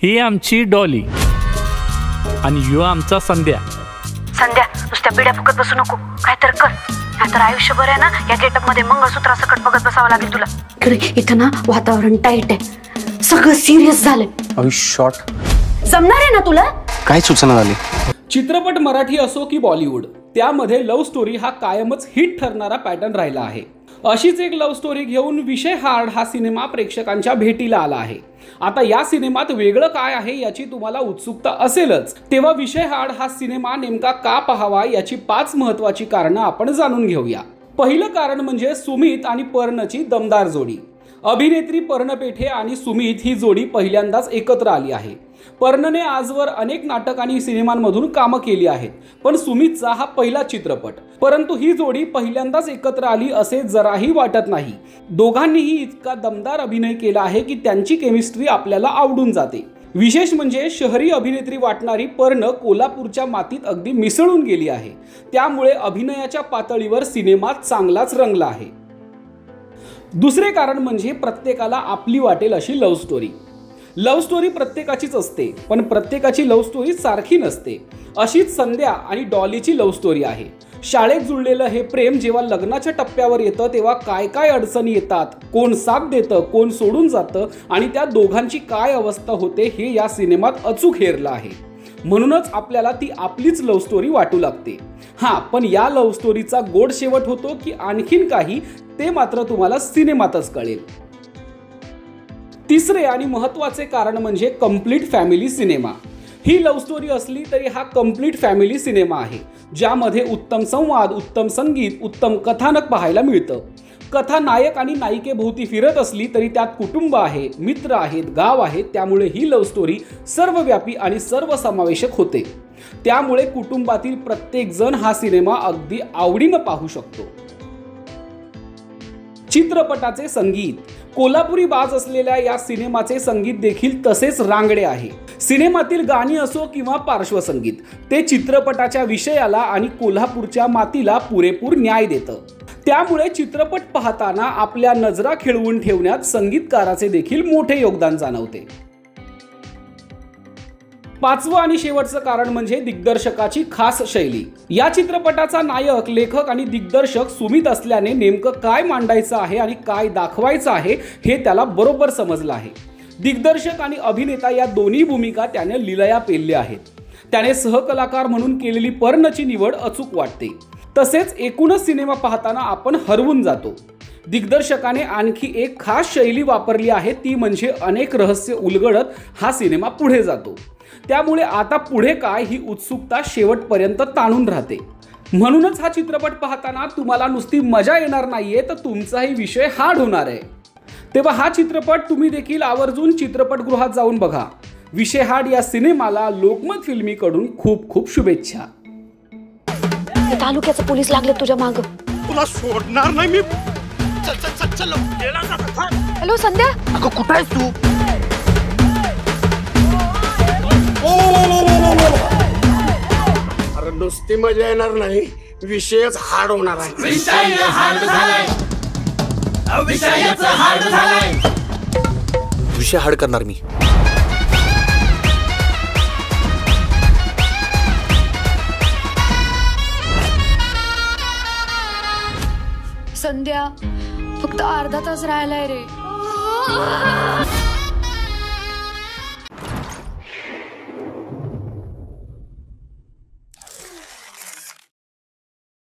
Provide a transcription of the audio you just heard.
ही आमची डॉली आणि यो आमचा संध्या. संध्या नुसत्या बिड्या फुकत बसू नको, काहीतरी कर, नाहीतर आयुष्यभर आहे ना या गेटअप मध्ये मंगळसूत्रासकट बघत बसावं लागेल तुला. इकडे इथं ना वातावरण टाईट आहे, सगळं सिरियस झालंय. शॉर्ट जमणार आहे ना तुला? काय सूचना झाली? चित्रपट मराठी असो की बॉलिवूड, त्यामध्ये लव्ह स्टोरी हा कायमच हिट ठरणारा पॅटर्न राहिला आहे. अशीच एक लव्ह स्टोरी घेऊन विषय हार्ड हा सिनेमा प्रेक्षकांच्या भेटीला आला आहे. आता या सिनेमात वेगळं काय आहे याची तुम्हाला उत्सुकता असेलच, तेव्हा विषय हार्ड हा सिनेमा नेमका का पाहावा याची 5 महत्त्वाची कारणं आपण जाणून घेऊया. पहिलं कारण म्हणजे सुमित आणि पर्णची दमदार जोडी. अभिनेत्री पर्ण पेठे आणि सुमित ही जोडी पहिल्यांदाच एकत्र आली आहे. पर्णने आजवर अनेक नाटक आणि सिनेमांमधून कामं केली आहेत, पण सुमितचा हा पहिला चित्रपट. परंतु ही जोडी पहिल्यांदाच एकत्र आली असे जराही वाटत नाही. दोघांनीही इतका दमदार अभिनय केला आहे की त्यांची केमिस्ट्री आपल्याला आवडून जाते. विशेष म्हणजे शहरी अभिनेत्री वाटणारी पर्ण कोल्हापूरच्या मातीत अगदी मिसळून गेली आहे. त्यामुळे अभिनयाच्या पातळीवर सिनेमा चांगलाच रंगला आहे. दुसरे कारण म्हणजे प्रत्येकाला आपली वाटेल अशी लव्ह स्टोरी. लव्ह स्टोरी प्रत्येकाचीच असते, पण प्रत्येकाची लव्ह स्टोरी सारखी नसते. अशीच संध्या आणि डॉलीची लव्ह स्टोरी आहे. शाळेत जुळलेलं हे प्रेम जेव्हा लग्नाच्या टप्प्यावर येतं तेव्हा काय काय अडचणी येतात, कोण साथ देतं, कोण सोडून जातं आणि त्या दोघांची काय अवस्था होते हे या सिनेमात अचूक हेरलं आहे. म्हणूनच आपल्याला ती आपलीच लव्ह स्टोरी वाटू लागते. हां, पण या लव्ह स्टोरीचा गोड शेवट होतो की आणखीन काही ते मात्र तुम्हाला सिनेमातच कळेल. तिसरे आणि महत्त्वाचे कारण म्हणजे कंप्लीट फॅमिली सिनेमा. ही लव्ह स्टोरी असली तरी हा कंप्लीट फॅमिली सिनेमा आहे, ज्यामध्ये उत्तम संवाद, उत्तम संगीत, उत्तम कथानक पाहायला मिळतं. कथा नायक आणि नायिकेभोवती फिरत असली तरी त्यात कुटुंब आहे, मित्र आहेत, गाव आहे. त्यामुळे ही लव्ह स्टोरी सर्वव्यापी आणि सर्वसमावेशक होते. त्यामुळे कुटुंबातील प्रत्येक जण हा सिनेमा अगदी आवडीनं पाहू शकतो. चित्रपटाचे संगीत. कोल्हापुरी बाज असलेल्या या सिनेमाचे संगीत देखील तसेच रांगडे आहे. सिनेमातील गाणी असो किंवा पार्श्वसंगीत, ते चित्रपटाच्या विषयाला आणि कोल्हापूरच्या मातीला पुरेपूर न्याय देतं. त्यामुळे चित्रपट पाहताना आपल्या नजरा खिळवून ठेवण्यात संगीतकाराचे देखील मोठे योगदान जाणवते. पाचवं आणि शेवटचं कारण म्हणजे दिग्दर्शकाची खास शैली. या चित्रपटाचा नायक, लेखक आणि दिग्दर्शक सुमित असल्याने नेमकं काय मांडायचं आहे आणि काय दाखवायचं आहे हे त्याला बरोबर समजलं आहे. दिग्दर्शक आणि अभिनेता या दोन्ही भूमिका त्याने लीलया पेलल्या आहेत. त्याने सहकलाकार म्हणून केलेली पर्णची निवड अचूक वाटते. तसेच एकूणच सिनेमा पाहताना आपण हरवून जातो. दिग्दर्शकाने आणखी एक खास शैली वापरली आहे, ती म्हणजे अनेक रहस्य उलगडत हा सिनेमा पुढे जातो. त्यामुळे आता पुढे काय ही उत्सुकता शेवटपर्यंत ताणून राहते. म्हणूनच हा चित्रपट पाहताना तुम्हाला नुसती मजा येणार नाहीये, तर तुमचाही विषय हार्ड होणार आहे. तेव्हा हा चित्रपट तुम्ही देखील आवर्जून चित्रपटगृहात जाऊन बघा. विषय हार्ड या सिनेमाला लोकमत फिल्मीकडून खूप खूप शुभेच्छा. तालुक्याचे पोलीस लागले तुझ्या माग. तुला सोडणार नाही मी. हॅलो संध्या. अगं कुठं आहेस तू? अरे नुसती मजा येणार नाही, विषयच हार्ड होणार आहे. विषय हार्ड झालाय, विषयच हार्ड झालाय. विषय हार्ड करणार मी. संध्या फक्त अर्धा तास राहिलाय रे.